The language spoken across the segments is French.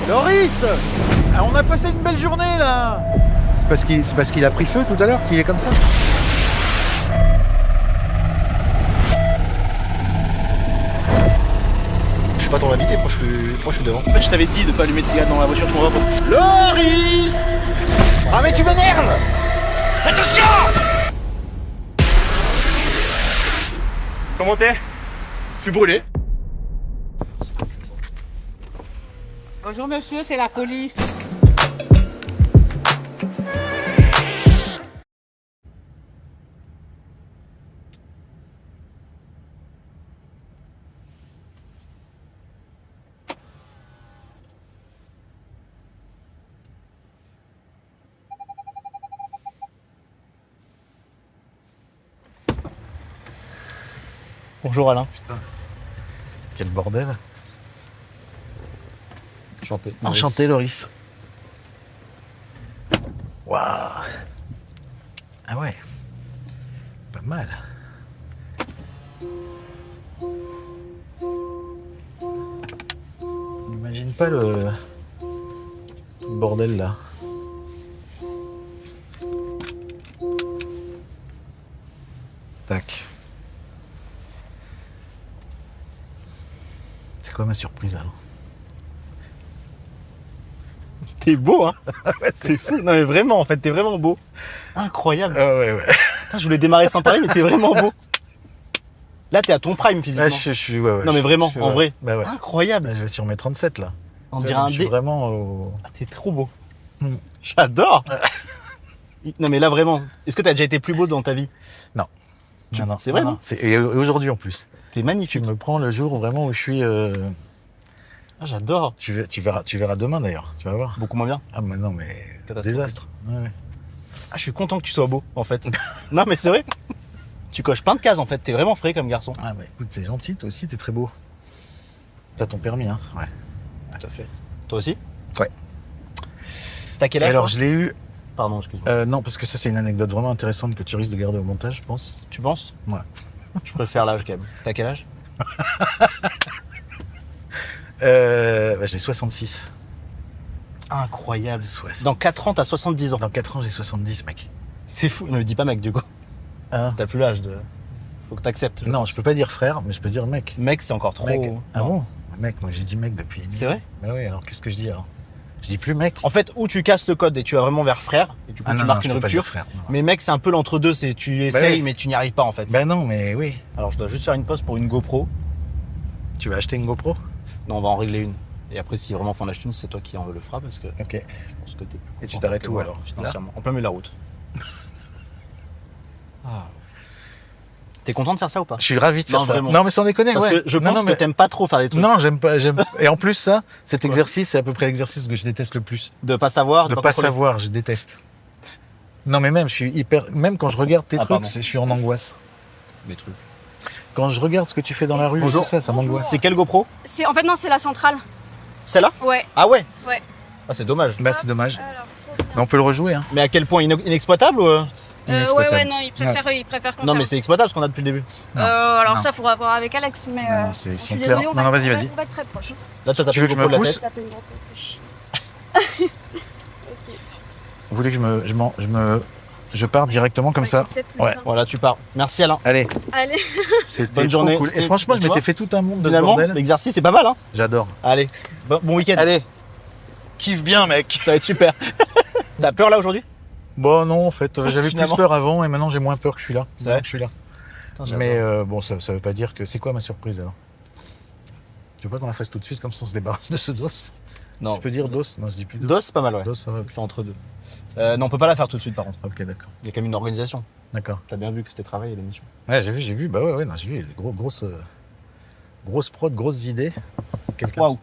Loris, on a passé une belle journée là. C'est parce qu'il a pris feu tout à l'heure qu'il est comme ça. Je suis pas ton invité, moi je suis devant. En fait, je t'avais dit de pas allumer de cigarette dans la voiture, je comprends pas. Loris! Ah mais tu m'énerves! Attention! Comment t'es? Je suis brûlé. Bonjour monsieur, c'est la police. Bonjour Alain. Putain, quel bordel. Enchanté. Enchanté Loris. Waouh. Ah ouais. Pas mal. N'imagine pas le bordel là. Tac. C'est quoi ma surprise alors? T'es beau, hein? C'est fou. Non mais vraiment, en fait, t'es vraiment beau. Incroyable. Ah ouais, ouais. Putain, je voulais démarrer sans parler, mais t'es vraiment beau. Là, t'es à ton prime physiquement. Ouais, je suis, ouais. Non mais vraiment, en vrai. Bah ouais. Incroyable. Là, je vais sur mes 37 là. On dirait un Je suis dé. vraiment au... Ah, t'es trop beau. Hmm. J'adore. Non mais là vraiment, est-ce que t'as déjà été plus beau dans ta vie? Non. Non, c'est vrai, non. non Et aujourd'hui en plus. T'es Tu magnifique. me prends le jour vraiment où je suis... Ah, j'adore. Tu verras demain d'ailleurs, tu vas voir. Beaucoup moins bien. Ah mais non mais... Catastrophique. Désastre. Ouais. Ah, je suis content que tu sois beau, en fait. Non mais c'est vrai. Tu coches plein de cases, en fait. T'es vraiment frais comme garçon. Ah bah écoute, c'est gentil, toi aussi t'es très beau. T'as ton permis, hein? Ouais. Tout à fait. Toi aussi? Ouais. T'as quel âge? Alors toi je l'ai eu... Pardon, excuse-moi. non, parce que ça c'est une anecdote vraiment intéressante que tu risques de garder au montage, je pense. Tu penses? Ouais. Je préfère l'âge quand même. T'as quel âge? J'ai 66. Incroyable. 60. Dans 4 ans, t'as 70 ans. Dans 4 ans, j'ai 70, mec. C'est fou. Ne me dis pas mec, du coup. Hein? T'as plus l'âge de... Faut que t'acceptes. Non, je peux pas dire frère, mais je peux dire mec. Mec, c'est encore trop... Mec. Ah Non. bon? Mec, moi j'ai dit mec depuis... C'est vrai? Bah oui, alors qu'est-ce que je dis alors? Je dis plus mec. En fait, où tu casses le code et tu vas vraiment vers frère, et du coup Ah tu non, marques non, une je peux pas dire rupture. frère. Non. Mais mec, c'est un peu l'entre-deux, c'est tu essayes oui. mais tu n'y arrives pas en fait. Bah non, mais oui. Alors je dois juste faire une pause pour une GoPro. Tu vas acheter une GoPro? Non, on va en régler une. Et après, si vraiment faut en acheter une, c'est toi qui en le fera parce que Ok. je pense que t'es plus Et tu confortable t'arrêtes que où moi, alors? financièrement, en plein milieu de la route. Ah. T'es content de faire ça ou pas? Je suis ravi de faire Non, ça. vraiment. Non, mais sans déconner, Parce ouais. que je Non, pense non, mais- que t'aimes pas trop faire des trucs. Non, j'aime pas. Et en plus, ça, cet exercice, c'est à peu près l'exercice que je déteste le plus. De pas savoir, De pas contrôler. savoir, je déteste. Non, mais même, je suis hyper. Même quand je regarde tes Ah, trucs, pardon. je suis en angoisse. Mes trucs. Quand je regarde ce que tu fais dans la rue, et Bonjour. tout ça, ça m'angoisse. C'est quelle GoPro? En fait, non, c'est la centrale. Celle-là? Ouais. Ah ouais? Ouais. Ah, c'est dommage. Bah, c'est dommage. Alors, trop bien. Mais on peut le rejouer, hein. Mais à quel point inexploitable ou... Ouais, Inexploitable. ouais, non, il préfère qu'on Non, mais ferme. c'est exploitable ce qu'on a depuis le début. Non. Alors, Non. ça, faudra voir avec Alex, mais. Non, ils je sont suis clairs. désolée, on Non, va, non, vas-y, on va- vas-y. on va être très proche. Là, toi, t'as Tu fait veux le que je GoPro me de la pousse tête. Taper une grosse touche. Vous voulez que je parte directement comme Ouais, ça? c'est peut-être plus Ouais. simple. Voilà, tu pars. Merci Alain. Allez, Allez. c'était Bonne trop journée. cool. Et C'était- franchement, je tu m'étais vois, fait tout un monde de ce Finalement, bordel. l'exercice, c'est pas mal, hein. J'adore. Allez, bon week-end. Allez, kiffe bien, mec. Ça va être super. T'as peur là aujourd'hui? Bon, non, en fait, j'avais plus Finalement. peur avant et maintenant j'ai moins peur que je suis là. C'est vrai Je suis là. Putain, j'adore. Mais bon, ça veut pas dire que. C'est quoi ma surprise alors? Tu veux pas qu'on la fasse tout de suite comme ça on se débarrasse de ce dos? Non. Je peux dire dos? Non, je dis plus dos. DOS, c'est pas mal, ouais. Dos, ça va. C'est entre deux. Non, on peut pas la faire tout de suite par contre. Ok, d'accord. Il y a quand même une organisation. D'accord. T'as bien vu que c'était travail et l'émission. Ouais, j'ai vu. Bah ouais, non, j'ai vu. Grosse prod, grosses idées. Quelqu'un. Waouh.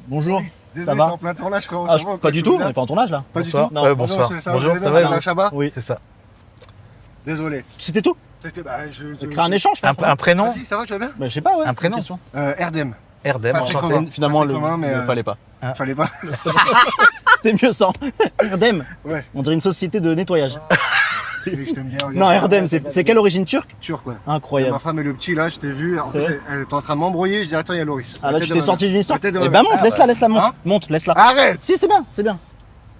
Bonjour. Désolé, Ça va t'es en plein tournage, frérot. Ah, ça va, pas du tout, on bien est pas en tournage là. Pas du Bonsoir. tout. Non. Bonsoir. c'est ça, Bonjour, vous ça allez va? bien, Chabat Oui. C'est ça. Désolé. C'était tout. C'était. Créer un échange, je Un prénom? Vas-y, ça va, tu vas bien Bah, je sais pas, ouais. Un prénom une question. Erdem. Erdem, Pas très enchanté. commun. Finalement, Pas très commun, mais, il ne fallait pas. Fallait pas. C'était mieux sans. Erdem, Ouais. on dirait une société de nettoyage. Oui, je t'aime bien. regarde. Non, Erdem, c'est quelle origine turque? Turc, ouais. Incroyable. Ma femme et le petit, là, je t'ai vu. En C'est fait, vrai elle était en train de m'embrouiller. Je dis, attends, il y a Loris. Ah là, tu t'es sorti d'une histoire? La tête de Eh ma ben mère. monte, laisse-la, monte. Hein Monte, laisse-la. Arrête. Si, c'est bien, c'est bien.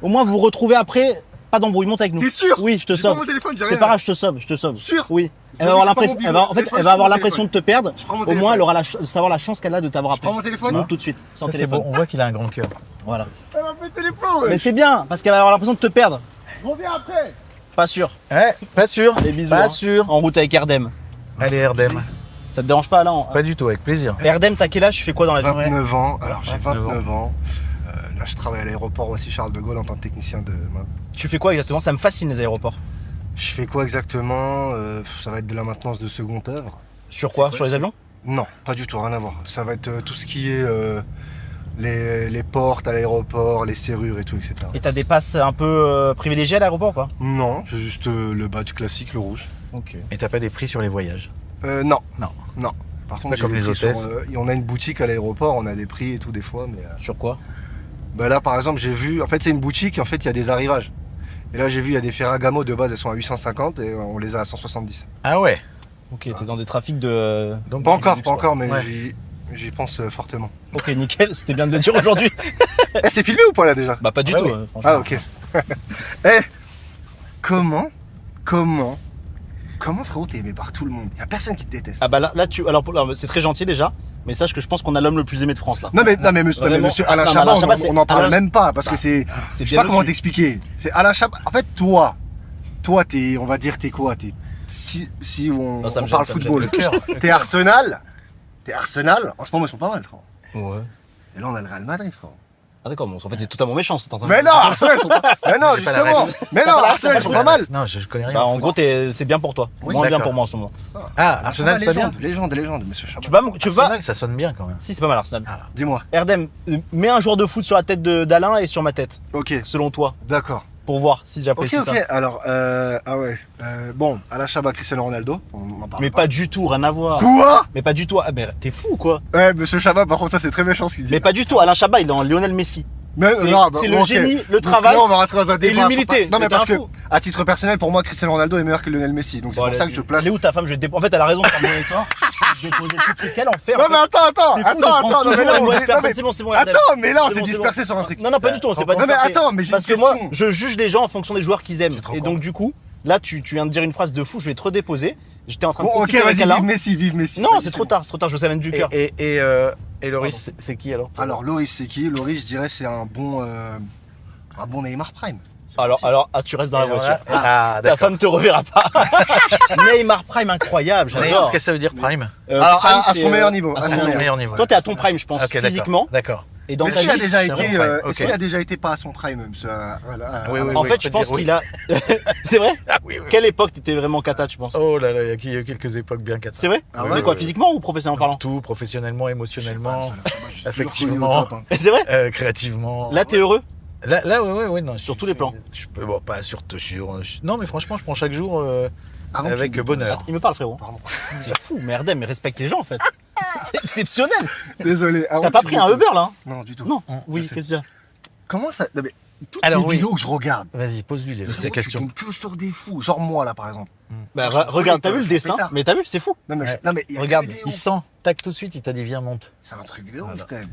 Au moins, vous vous retrouvez après. Pas d'embrouille, monte avec nous. T'es sûr? Oui, je te J'ai pas sauve. mon téléphone, j'ai C'est rien. pas grave, je te sauve. Sûr? Oui. Elle Oui, va avoir j'ai pas l'impression, mon elle billet. va, en fait, Laisse-moi, elle je va prends avoir mon l'impression de te téléphone. perdre. Je prends mon Au téléphone. moins, elle aura savoir la chance qu'elle a de t'avoir Je prends appelé. mon téléphone. Monte tout de suite, sans C'est téléphone. bon, on voit qu'il a un grand cœur. Voilà. Elle m'a pété les plombs, ouais. Mais c'est bien, parce qu'elle va avoir l'impression de te perdre. Je reviens après. Pas sûr. Ouais, pas sûr. Les bisous. Pas hein. sûr. En route avec Erdem. Allez, Erdem. Ça te dérange pas là Pas du tout, avec plaisir. Erdem, t'as quel âge? Tu fais quoi dans la vie? 29 ans. Alors, j'ai 29 29 ans. Là, je travaille à l'aéroport aussi Charles de Gaulle en tant que technicien de. Tu fais quoi exactement? Ça me fascine les aéroports. Je fais quoi exactement? Ça va être de la maintenance de seconde œuvre. Sur quoi? Sur les avions? Non, pas du tout, rien à voir. Ça va être tout ce qui est les portes à l'aéroport, les serrures et tout, etc. Et t'as des passes un peu privilégiées à l'aéroport ou pas? Non, c'est juste le badge classique, le rouge. Ok. Et t'as pas des prix sur les voyages? Non. Non. Non. Par contre, pas comme j'ai les des prix hôtesses. on a une boutique à l'aéroport, on a des prix et tout des fois, mais Sur quoi? bah là par exemple j'ai vu, en fait c'est une boutique, en fait il y a des arrivages. Et là j'ai vu il y a des Ferragamo de base, elles sont à 850 et on les a à 170. Ah ouais. Ok, t'es dans des trafics de. Donc, Pas encore, luxe, pas encore, mais Ouais. j'y pense fortement. Ok, nickel, c'était bien de le dire aujourd'hui. Eh, c'est filmé ou pas là déjà? Bah, pas du Ouais, tout, oui. franchement. Ah ok. Eh, comment frérot t'es aimé par tout le monde? Y a personne qui te déteste. Ah bah là tu. Alors c'est très gentil déjà, mais sache que je pense qu'on a l'homme le plus aimé de France là. Non mais monsieur Vraiment. monsieur Alain Non, mais Chabat, Alain Chabat, c'est- on en parle Alain- même pas parce que Bah, c'est. C'est Je sais bien pas comment au-dessus. t'expliquer. C'est Alain Chabat. En fait toi t'es, on va dire t'es quoi? T'es si on, Non, ça me on gêne, parle ça me football. gêne. Le cœur. T'es Arsenal. En ce moment ils sont pas mal frérot. Ouais. Et là on a le Real Madrid frérot. Ah d'accord, bon, en fait c'est totalement méchant ce que t'es en train de Mais dire. non Arsenal ils sont pas. Mais non J'ai pas la justement. ref. Mais non pas la ref, Arsenal t'as ils sont pas pas mal. Non, je connais rien. Bah au en foot. gros c'est bien pour toi. Oui, Moins bien d'accord. pour moi en ce moment. Ah, Arsenal, c'est pas bien. Légende monsieur Chabat. Tu vas Arsenal, ça sonne bien quand même. Si c'est pas mal Arsenal. Dis-moi. Erdem, mets un joueur de foot sur la tête d'Alain et sur ma tête, Ok. selon toi, D'accord. pour voir si Ok j'apprécie ça. ok. Alors ah ouais. Bon Alain Chabat, Cristiano Ronaldo. On en parle Mais pas du tout, rien à voir. Quoi? Mais pas du tout. Ah mais t'es fou ou quoi? Ouais, monsieur Chabat, par contre, ça c'est très méchant ce qu'il dit. Mais pas du tout. Alain Chabat, il est en Lionel Messi. Mais, c'est- non, bah, c'est bon, le ok. génie, le Donc travail là, on va rentrer dans un débat. l'humilité. Non, mais Mais parce t'es que, un fou. à titre personnel, pour moi, Cristiano Ronaldo est meilleur que Lionel Messi. Donc c'est Bon, pour ça allez, que je place. Elle est où ta femme? Je vais te déposer. En fait, elle a raison. Je vais te déposer tout de suite. Quel enfer. Non, en fait. mais attends, C'est fou de prendre non, mais toujours là, la on mauvaise est- personne. non, mais- C'est bon, Erdem. Attends, mais là, on C'est s'est bon, dispersé sur un truc. Non, non, pas du tout. C'est pas Non, mais dispersé. attends, mais j'ai Parce une que moi, question. je juge les gens en fonction des joueurs qu'ils aiment. te rends Et compte. donc, du coup, là, tu viens de dire une phrase de fou. Je vais te redéposer. J'étais en train de Bon, ok, profiter avec vas-y, Alain. vive Messi. Non, Vas-y, c'est trop tard. C'est trop tard. Je sais même du cœur. Et Loris, c'est qui alors? Alors, Loris, c'est qui? Loris, je dirais, c'est un bon Neymar Prime. C'est Alors, parti. tu restes dans la voiture. Ah, Ta d'accord. femme te reverra pas. Neymar Prime, incroyable. Neymar, J'adore. qu'est-ce que ça veut dire prime? Alors, Prime, à c'est, son meilleur niveau. à à son son son meilleur. meilleur niveau. Toi, t'es à ton prime, je pense, Ok, d'accord. physiquement. D'accord. Et dans Est-ce ta qu'il a vie. déjà c'est été, vraiment prime, est-ce ok. qu'il a déjà été pas à son prime, monsieur? Oui, oui, En oui, fait, je je peux pense dire oui. qu'il a. C'est vrai? Ah oui, oui. Quelle époque t'étais vraiment cata, tu penses? Oh là là, il y a eu quelques époques bien cata. C'est vrai? Ah Mais ouais, quoi, ouais. physiquement ou professionnellement parlant? Tout, professionnellement, émotionnellement, Je sais pas, je suis effectivement. toujours connu au top, hein. C'est vrai? créativement. Là, t'es heureux? Là, ouais, non. Sur tous les plans. Bon, pas non, mais franchement, je prends chaque jour Avant que avec tu- bonheur. Il me parle, frérot. Pardon. C'est fou, merde, mais respecte les gens en fait. C'est exceptionnel. Désolé. avant T'as que pas tu pris me un poses. Uber là? Hein? Non, du tout. Non. Oui, je sais. qu'est-ce qu'il y a? Comment ça? Non, mais toutes Alors, les oui. vidéos que je regarde, Vas-y, pose-lui ces frérot, tu questions. tombes que sur des fous. Genre moi, là, par exemple. Bah, je suis regarde, t'as folie, vu le je suis destin? pétard. Mais t'as vu, c'est fou. Non, mais, Ouais. non, mais il y a Regarde, que des il ouf. sent, tac, tout de suite, il t'a dit viens, monte. C'est un truc de ouf, Voilà. quand même.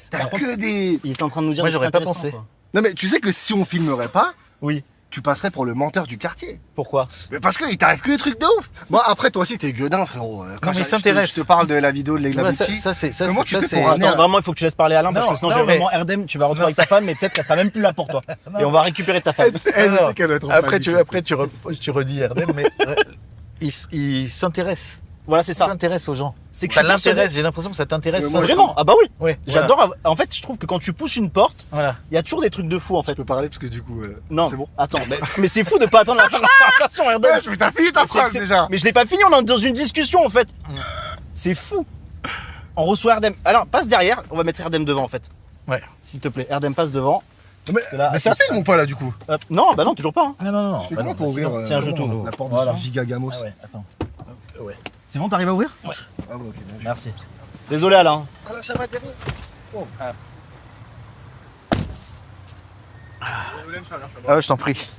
T'as Par contre- que des. Il était en train de nous dire. Moi, des j'aurais trucs pas intéressants, pensé. quoi. Non, mais tu sais que si on filmerait pas, Oui. tu passerais pour le menteur du quartier. Pourquoi? Mais parce qu'il t'arrive que des trucs de ouf. Moi, après, toi aussi, t'es gueudin, frérot. Quand mais il je te- s'intéresse. Je te parle de la vidéo de Tu Leila vois, Bouti. ça, c'est. Comment tu fais c'est- pour ramener Attends, vraiment, il faut que tu laisses parler Alain parce Non, que sinon, non, j'ai mais- vraiment Erdem, tu vas retrouver avec ta femme, mais peut-être qu'elle sera même plus là pour toi. Et on va récupérer ta femme. Elle, Alors, tu sais qu'elle doit être en Après, panique. tu redis Erdem, mais il s'intéresse. Voilà, c'est Ça ça. s'intéresse aux gens. C'est que Ça je suis persuadé- l'intéresse, j'ai l'impression que ça t'intéresse. Mais moi, sincèrement. Vraiment? Ah bah oui. Ouais, J'adore. En fait, je trouve que quand tu pousses une porte, Voilà. il y a toujours des trucs de fou en fait. Je peux parler parce que du coup. Non. C'est bon. Attends, mais c'est fou de pas attendre la fin de la conversation, Erdem. Ouais, mais t'as fini ta Mais phrase déjà. Mais je l'ai pas fini, on est dans une discussion en fait. C'est fou. On reçoit Erdem. Alors, passe derrière, on va mettre Erdem devant en fait. Ouais. S'il te plaît, Erdem passe devant. Mais, là, mais ça filme ou pas là du coup? Hop. Non, bah non, toujours pas. Hein. Ah non. C'est comment pour ouvrir Tiens, je t'ouvre. la porte Voilà. de ce giga gamos? Ah ouais, attends. Ouais. C'est bon, t'arrives à ouvrir? Ouais. Ah ouais, ok. bien joué. Merci. Désolé Alain. Ah là, ça va derrière. Oh. Ah, je t'en prie.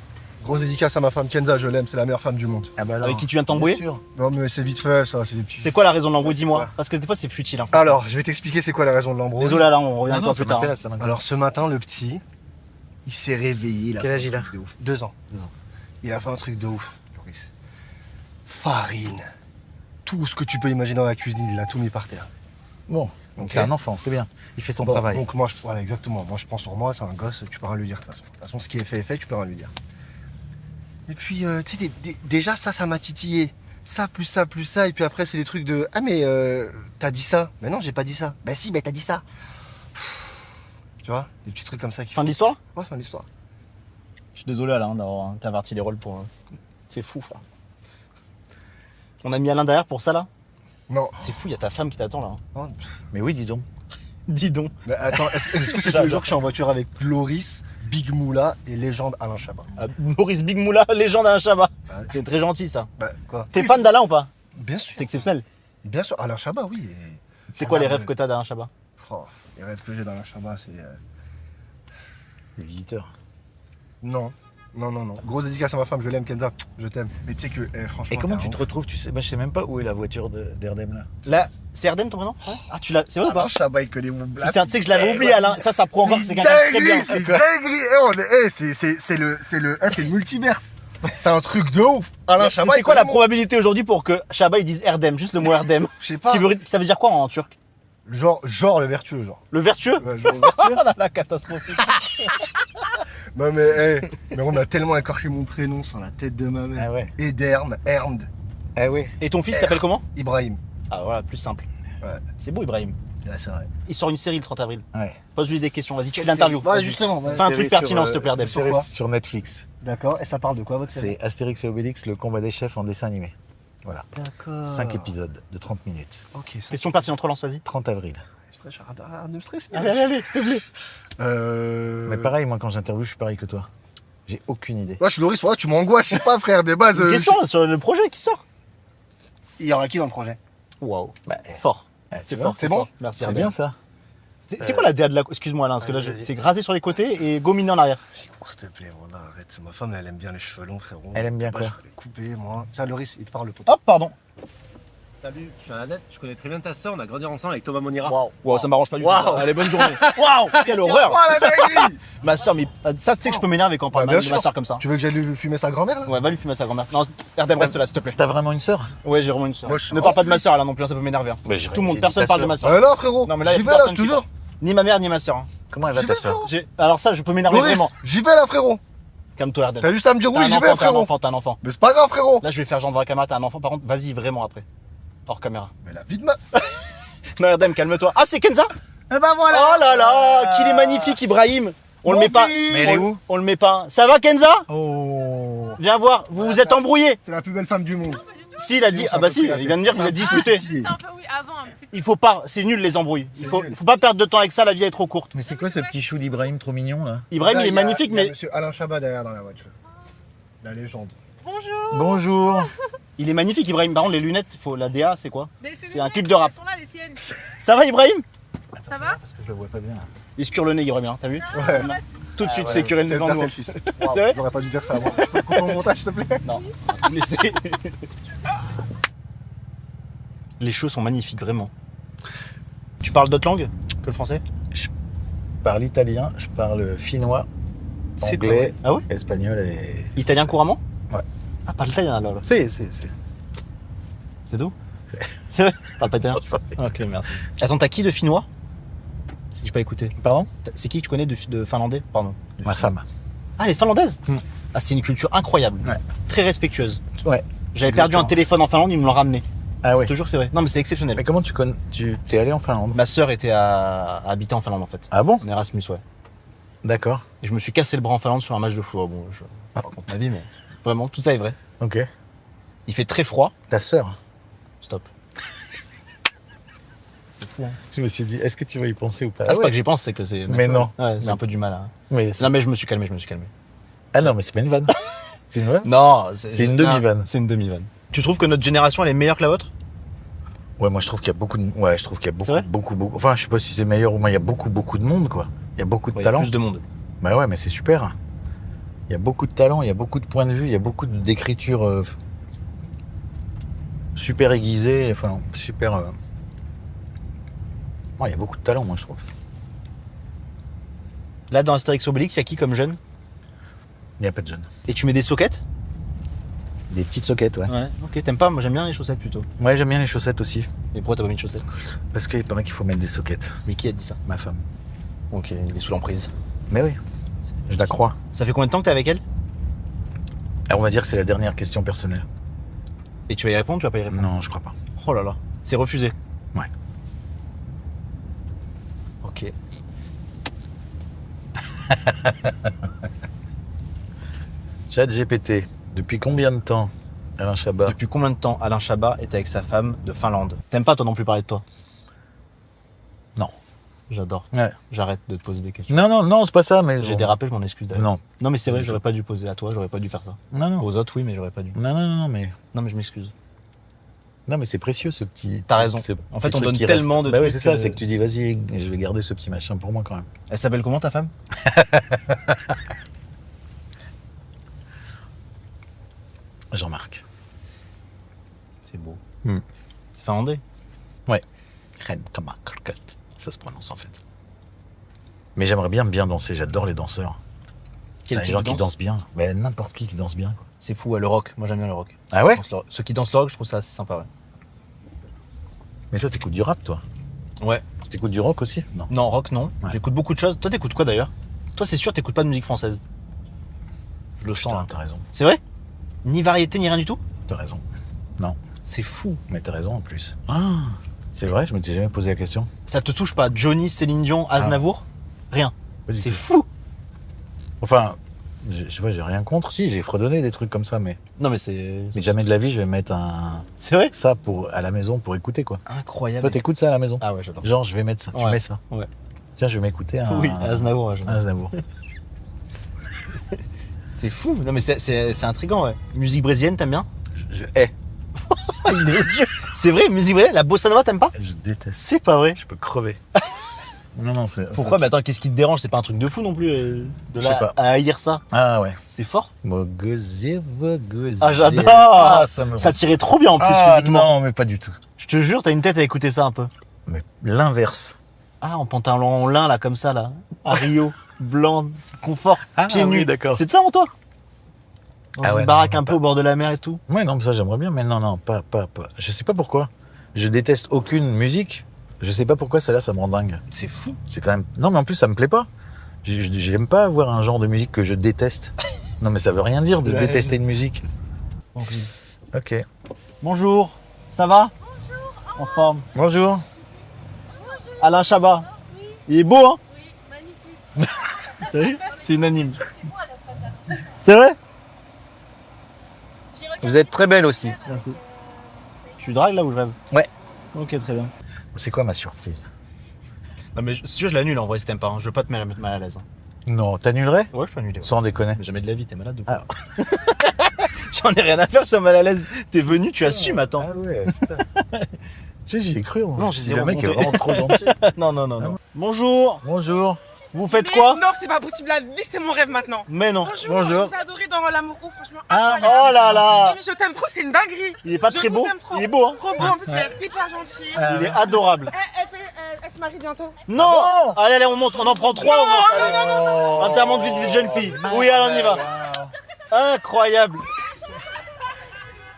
Grosse dédicace à ma femme Kenza, je l'aime, c'est la meilleure femme du monde. Ah bah alors, Avec qui tu viens de t'embrouiller? bien sûr. Non mais c'est vite fait ça, c'est des petits... C'est quoi la raison de l'embrouille, dis-moi? Parce que des fois c'est futile. Hein. Alors, je vais t'expliquer c'est quoi la raison de l'embrouille. Désolé là, on revient Non, avec non, toi ça plus tard. m'intéresse, ça m'intéresse. Alors ce matin, le petit, il s'est réveillé. Il a Quel fait âge un il a truc de ouf. 2 ans. 2 ans. Il a fait un truc de ouf, Loris. Farine. Tout ce que tu peux imaginer dans la cuisine, il a tout mis par terre. Bon, donc Ok. c'est un enfant, c'est bien. Il fait son Bon, travail. donc moi, voilà, exactement. Moi, je prends sur moi, c'est un gosse, tu peux rien lui dire de toute façon. De toute façon, ce qui est fait, tu peux rien lui dire. Et puis, tu sais, déjà, ça m'a titillé. Ça, plus ça, plus ça. Et puis après, c'est des trucs de... Ah, mais t'as dit ça. Mais non, j'ai pas dit ça. Bah si, bah t'as dit ça. Tu vois, des petits trucs comme ça qui Fin de l'histoire? Ouais, fin de l'histoire. Je suis désolé Alain d'avoir inverti les rôles pour. C'est fou, frère. On a mis Alain derrière pour ça là? Non. C'est fou, il y a ta femme qui t'attend là. non. Mais oui, dis donc. Dis donc. Mais attends, est-ce que c'est tous les jours que je suis en voiture avec Loris, Big Moula et légende Alain Chabat? Maurice Big Moula, légende Alain Chabat. Ouais. C'est très gentil ça. Bah, quoi? T'es fan d'Alain ou pas? Bien sûr. C'est exceptionnel. Bien sûr, Alain Chabat, oui. C'est quoi les rêves que t'as d'Alain Chabat? Oh, les rêves que j'ai d'Alain Chabat, c'est... Les visiteurs. Non. Non. Grosse dédicace à ma femme, je l'aime, Kenza. Je t'aime. Mais tu sais que, franchement... Et comment t'es tu un te ouf. retrouves, tu sais, moi je sais même pas où est la voiture d'Erdem là. Là, c'est Erdem ton prénom? Ah, tu l'as. C'est vrai ou pas? Alain Chabat, il connaît mon blast. Putain, tu sais que je l'avais oublié Alain. Ça prouve encore que c'est quelqu'un de très bien. C'est dinguerie. C'est le multiverse. C'est un truc de ouf. Alain Chabat, C'était il quoi la connaît mon- probabilité aujourd'hui pour que Chabat il dise Erdem, juste le mot Erdem? Je sais pas. Ça veut dire quoi en turc? Genre le vertueux, genre. Le vertueux? Ouais, genre le vertueux. Oh là là, catastrophique. Non mais, mais on a tellement écorché mon prénom sur la tête de ma mère. Ah ouais. Ederm, Ermd, Ah ouais. Et ton fils s'appelle comment? Ibrahim. Ah voilà, plus simple. Ouais. C'est beau Ibrahim. Ouais, c'est vrai. Il sort une série le 30 avril. Ouais. Pose-lui des questions, vas-y, tu fais l'interview. Ouais, justement. ouais. Fais un Série truc pertinent, sur, s'il te plaît, Erdem. série Sur quoi sur Netflix. D'accord. Et ça parle de quoi votre série? C'est Astérix et Obélix, le combat des chefs en dessin animé. Voilà. D'accord. 5 épisodes de 30 minutes. Ok, ça. Question pertinente, relance, vas-y. 30 avril. Je suis en train de me stresser. Allez, s'il te plaît. Mais pareil, moi quand j'interviewe, je suis pareil que toi. J'ai aucune idée. Moi, je suis Loris, pourquoi tu m'angoisses? Je sais pas, frère, des bases. Question sur le projet qui sort. Il y aura qui dans le projet? Waouh. Fort. C'est fort. c'est bon. Merci, C'est Erdem. bien ça. C'est quoi la DA de la. Excuse-moi Alain, parce que là, vas-y. c'est rasé sur les côtés et gominé en arrière. Si, gros, s'il te plaît, voilà, arrête. Ma femme, elle aime bien les cheveux longs, frérot. Elle aime bien Bah, quoi? Je vais les couper, moi. Tiens, Loris, il te parle, le poteau. Hop, pardon. Salut, je suis Annette, je connais très bien ta soeur, on a grandi ensemble avec Thomas Monira. Waouh, ça m'arrange pas du tout. Waouh. ça. Allez, bonne journée. Waouh, quelle horreur. Oh, la dinguerie! Ma soeur, mais ça, tu sais que je peux m'énerver quand on parle Bah, bien mal de ma sûr. soeur comme ça. Tu veux que j'aille lui fumer sa grand-mère, là? Ouais, va lui fumer sa grand-mère. Non, Erdem, reste là, s'il te plaît. T'as vraiment une sœur? Ouais, j'ai vraiment une soeur. Moi, je- Ne parle pas de ma soeur là non plus, ça peut m'énerver. hein. Bah, j'ai- Tout le monde, j'ai dit personne ta parle de sœur. ma soeur. Alors, frérot, Non, mais là, y a j'y plus vais là, personne qui toujours. Ni ma mère, ni ma soeur. hein. Comment elle va J'y ta vais, sœur? frérot. Alors ça, je peux m'énerver Loris, vraiment. j'y vais là, frérot. Calme-toi, Erdem. T'as juste à me dire T'as oui, un j'y vais, enfant, t'as un frérot. enfant, t'as un enfant. Mais c'est pas grave, frérot. Là, je vais faire genre devant la caméra, t'as un enfant. Par contre, vas-y vraiment après. Hors caméra. Mais la vie de ma. Non, Erdem, calme-toi. Ah, c'est Kenza? Eh ben voilà. Oh là là, qu'il est magnifique, Ibrahim. On le met pas. fils. Mais elle est où? On le met pas. Ça va, Kenza? Oh. Viens voir. Vous vous êtes embrouillés. C'est la plus belle femme du monde. Si, il a dit. C'est Ah bah un peu si, pris la il vient de dire qu'il a tête. disputé. C'était un peu, oui, avant un petit peu. Il faut pas. C'est nul les embrouilles. Il faut nul. pas perdre de temps avec ça. La vie est trop courte. Mais c'est quoi ce petit chou d'Ibrahim trop mignon là? Ibrahim, Là, il est y a- magnifique, y a mais Monsieur Alain Chabat derrière dans la voiture. La légende. Bonjour. Bonjour. il est magnifique, Ibrahim. Par contre, les lunettes, faut la DA, c'est quoi? Mais C'est les un miennes, clip de rap. Elles sont là, les siennes. Ça va, Ibrahim? Ça va? Parce que je le vois pas bien. Il se cure le nez, Ibrahim. hein, T'as vu? Ouais. Tout de suite, Ouais, c'est curé le nez t'es devant père, nous. t'es le fils. C'est vrai? J'aurais pas dû dire ça avant. Coupe au montage, s'il te plaît. Non, on va tout laisser. Les cheveux sont magnifiques, vraiment. Tu parles d'autres langues que le français? Je parle italien, je parle finnois, C'est anglais, Ah ouais? espagnol et. Italien couramment? Ouais. Ah, parle italien alors. C'est. C'est d'où? C'est vrai? Parle pas italien? Ok, merci. Attends, t'as qui de finnois? Si j'ai pas écouté. Pardon? C'est qui que tu connais de finlandais? Pardon. De Ma finnois. femme. Ah, les finlandaises? Hmm. Ah, c'est une culture incroyable. Ouais. Très respectueuse. Ouais. J'avais perdu un Exactement. téléphone en Finlande, ils me l'ont ramené. Ah ouais. Toujours, c'est vrai. Non, mais c'est exceptionnel. Mais comment tu connais? Tu t'es allé en Finlande? Ma sœur était habitée en Finlande en fait. Ah bon? En Erasmus, ouais. D'accord. Et je me suis cassé le bras en Finlande sur un match de foot. Bon, je raconte ma vie, mais vraiment, tout ça est vrai. Ok. Il fait très froid. Ta sœur? Stop. C'est fou, hein. Je me suis dit, est-ce que tu vas y penser ou pas? Ah, c'est pas que j'y pense, c'est que c'est. Mais non. Ouais, j'ai un peu du mal à. Mais Non, mais je me suis calmé, Ah non, mais c'est pas une vanne. C'est une vanne? Non, C'est une demi-vanne. Non, c'est une demi-vanne. Tu trouves que notre génération elle est meilleure que la vôtre? Ouais, moi je trouve qu'il y a beaucoup de. Ouais, je trouve qu'il y a C'est vrai beaucoup. Enfin, je sais pas si c'est meilleur ou moins. Il y a beaucoup de monde, quoi. Il y a beaucoup de Ouais, il y a talent. plus de monde. Bah ouais, mais c'est super. Il Il y a beaucoup de talent, il y a beaucoup de points de vue, il y a beaucoup d'écriture super aiguisée, enfin super... Ouais, il y a beaucoup de talent, moi, je trouve. Là, dans Astérix Obélix, il y a qui comme jeune? Il n'y a pas de jeunes. Et tu mets des soquettes? Des petites soquettes, ouais. Ouais. Ok, t'aimes pas? Moi, j'aime bien les chaussettes plutôt. Ouais, j'aime bien les chaussettes aussi. Et pourquoi t'as pas mis de chaussettes? Parce qu'il paraît qu'il faut mettre des soquettes. Mais qui a dit ça? Ma femme. Ok, il est sous l'emprise. Mais oui, je la crois. Ça fait combien de temps que t'es avec elle? Alors, on va dire que c'est la dernière question personnelle. Et tu vas y répondre, tu vas pas y répondre? Non, je crois pas. Oh là là, c'est refusé. Ouais. Ok. ChatGPT, depuis combien de temps Alain Chabat? Depuis combien de temps Alain Chabat est avec sa femme de Finlande? T'aimes pas toi non plus parler de toi? Non. J'adore. Ouais. J'arrête de te poser des questions. Non, c'est pas ça, mais... J'ai dérapé, je m'en excuse d'ailleurs. Non. Non mais c'est vrai, j'aurais pas dû poser à toi, j'aurais pas dû faire ça. Non. Aux autres oui, mais j'aurais pas dû. Non, mais... Non mais je m'excuse. Non, mais c'est précieux, ce petit... T'as raison. ce En fait, petit on truc donne qui tellement reste. de Bah oui, trucs c'est ça, que- c'est que tu dis, vas-y, je vais garder ce petit machin pour moi, quand même. Elle s'appelle comment ta femme? Jean-Marc. C'est beau. Hmm. C'est finlandais. Ren Kamakirkat. Ça se prononce, en fait. Mais j'aimerais bien danser, j'adore les danseurs. Quel Les type gens de qui danse? dansent bien. Mais n'importe qui danse bien, quoi. C'est fou, ouais, le rock. Moi j'aime bien le rock. Ah ouais? Ceux qui dansent le rock, je trouve ça assez sympa, ouais. Mais toi, t'écoutes du rap, toi? Ouais. T'écoutes du rock aussi? Non. Non, rock non. Ouais. J'écoute beaucoup de choses. Toi t'écoutes quoi d'ailleurs? Toi c'est sûr t'écoutes pas de musique française. Je le sens. Putain, Hein. t'as raison. C'est vrai? Ni variété ni rien du tout? T'as raison. C'est fou. Mais t'as raison, en plus. Ah, c'est vrai, je m'étais jamais posé la question. Ça te touche pas? Johnny, Céline Dion, Aznavour? Rien. Pas du C'est tout. fou. Enfin, j'ai rien contre. Si, j'ai fredonné des trucs comme ça, mais Non mais c'est... jamais de la vie, je vais mettre C'est vrai? ça à la maison pour écouter, quoi. Incroyable. Toi, t'écoutes ça à la maison? Ah ouais, j'adore. Genre, je vais mettre ça. Tu Ouais. mets ça. Ouais. Tiens, je vais m'écouter un... Oui, Aznavour, ouais, j'adore. Aznavour. C'est fou. Non mais c'est intriguant, ouais. Musique brésilienne, t'aimes bien? Je hais. Il est odieux. C'est vrai, musique brésilienne, la bossa nova, t'aimes pas? Je déteste. C'est pas vrai. Je peux crever. Non, c'est... Pourquoi? Mais attends, qu'est-ce qui te dérange? C'est pas un truc de fou non plus de Je là sais pas. à haïr ça. Ah ouais. C'est fort. Mogozé. Ah j'adore. Ah, ça me... Ça tirait trop bien en plus Ah, physiquement. non, mais pas du tout. Je te jure, t'as une tête à écouter ça un peu. Mais l'inverse. Ah, en pantalon lin là comme ça là, à Rio, blanc, confort, Ah, pieds oui, nus. d'accord. C'est de ça en toi? Dans Ah une ouais, baraque non, un peu pas. au bord de la mer et tout. Ouais, non, mais ça, j'aimerais bien, mais non, pas. Je sais pas pourquoi. Je déteste aucune musique. Je sais pas pourquoi celle-là, ça me rend dingue. C'est fou. C'est quand même... Non, mais en plus, ça me plaît pas. J'aime pas avoir un genre de musique que je déteste. Non, mais ça veut rien dire de C'est la détester une musique. Ok. Bonjour, ça va? Bonjour. En forme. Bonjour. Alain Chabat. Il est beau, hein? Oui, magnifique. T'as vu? C'est unanime. C'est moi la femme. C'est vrai? J'ai regardé. Vous êtes très belle aussi. Merci. Tu dragues là où je rêve? Ouais. Ok, très bien. C'est quoi ma surprise? Non mais si tu veux, je l'annule en vrai si t'aimes pas. Hein. Je veux pas te mettre mal à l'aise. Hein. Non, t'annulerais? Ouais, je peux annuler. Ouais. Sans déconner. Mais jamais de la vie, t'es malade ou Ah. quoi? J'en ai rien à faire, je suis mal à l'aise. T'es venu, tu assumes, attends. Ah ouais, putain. Tu sais, j'y ai cru. Non, j'ai le zéro mec est compté. vraiment trop gentil. Non. Bonjour. Bonjour. Vous faites quoi? Non, c'est pas possible, la vie c'est mon rêve maintenant. Mais non. Bonjour, je vous ai adoré dans l'amour fou, franchement. Ah, incroyable. oh là là. Non, mais je t'aime trop, c'est une dinguerie. Il est pas Je très vous beau. aime trop. Il est beau, hein? Trop beau, en plus il est hyper gentil. Il est adorable. Elle se marie bientôt. Non. Allez, on monte, on en prend 3. Enterrement de vie de jeune fille. Oui, allez, on y va. Incroyable.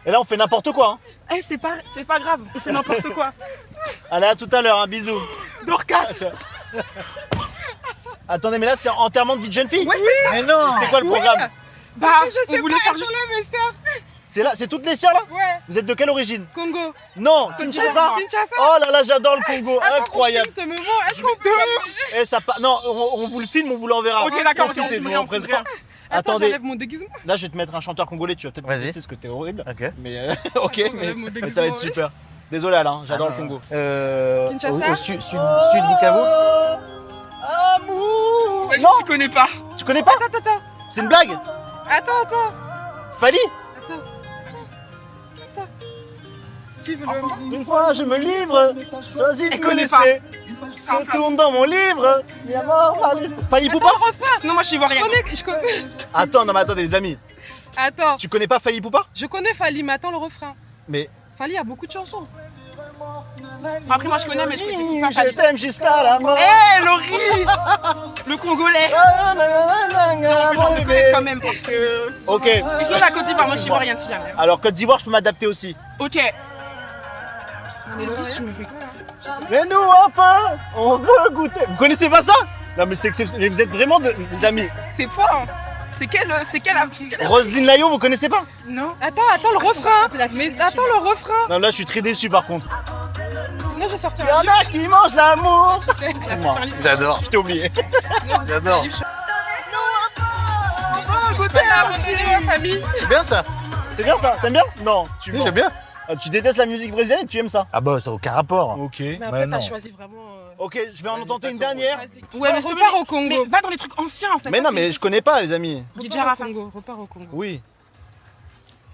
Et là, on fait n'importe quoi. Hein. C'est pas grave, on fait n'importe quoi. Allez, à tout à l'heure, un bisou. Dorcas. Attendez, mais là, c'est enterrement de vie de jeune fille? Ouais, c'est ça. Mais non. C'était quoi le programme? Bah, on voulait faire juste... mes sœurs. C'est là, c'est toutes les sœurs là? Ouais. Vous êtes de quelle origine? Congo. Non, Kinshasa. Kinshasa. Oh là là, j'adore le Congo, incroyable. Ce moment, est-ce qu'on peut... Et ça non, on vous le filme, on vous l'enverra. Ok, d'accord, Profitez, ok, nous, on on presse filme, pas. Attends, Attendez, j'enlève mon déguisement. là je vais te mettre un chanteur congolais, tu vas peut-être me Vas-y. tester ce que t'es horrible. Ok. Mais ok, Attends, mais, j'enlève mon mais ça va être déguisement, super. Désolé Alain, j'adore le Congo. Kinshasa. Au sud Bukavu. Amour. Ouais, Non, je connais pas. tu connais pas? Attends. C'est une blague? Attends. Fali? Une fois je me livre, choisis de me laisser. Je tourne dans mon livre, y a mort à laisser. Fali Poupa? Sinon, moi, je suis ivoirienne. Je connais. Attends, non mais attendez les amis. Attends, Tu connais pas Fali Poupa? je connais Fali, mais attends le refrain. Mais Fali a beaucoup de chansons. Après, moi, je connais, mais je connais pas je Fali. t'aime jusqu'à la mort. Hé, Loris. Le Congolais. Je Mon le bébé. connais quand même parce que... Ok. Et sinon, la Côte d'Ivoire, moi, je suis ivoirienne, si jamais. Alors Côte d'Ivoire, je peux m'adapter aussi. Ok. Mais Loris, tu me fais quoi? Mais nous enfin, on veut goûter. Vous connaissez pas ça? Non mais c'est exceptionnel. Mais vous êtes vraiment des amis. C'est toi, hein. C'est quelle... Roselyne Layo, vous connaissez pas? Non. Attends le refrain. Mais attends le refrain. Non là je suis très déçu par contre. Sinon, je sortirai. Il y en a qui mangent l'amour. Excuse-moi. J'adore, Je t'ai oublié. j'adore. Goûter la famille. C'est bien ça. C'est bien ça. T'aimes bien? Non. Tu Si, mens. j'aime bien. Ah, tu détestes la musique brésilienne et tu aimes ça? Ah bah, ça n'a aucun rapport. Ok. Mais Ouais, après, non. t'as choisi vraiment. Ok, je vais en tenter une dernière. Vas-y. Ouais, mais s'il te repars plaît, au Congo. Mais va dans les trucs anciens, en fait. Mais Ça, non, c'est- mais je connais pas les amis. DJ Repars au Arafat. Congo. Repars au Congo. Oui.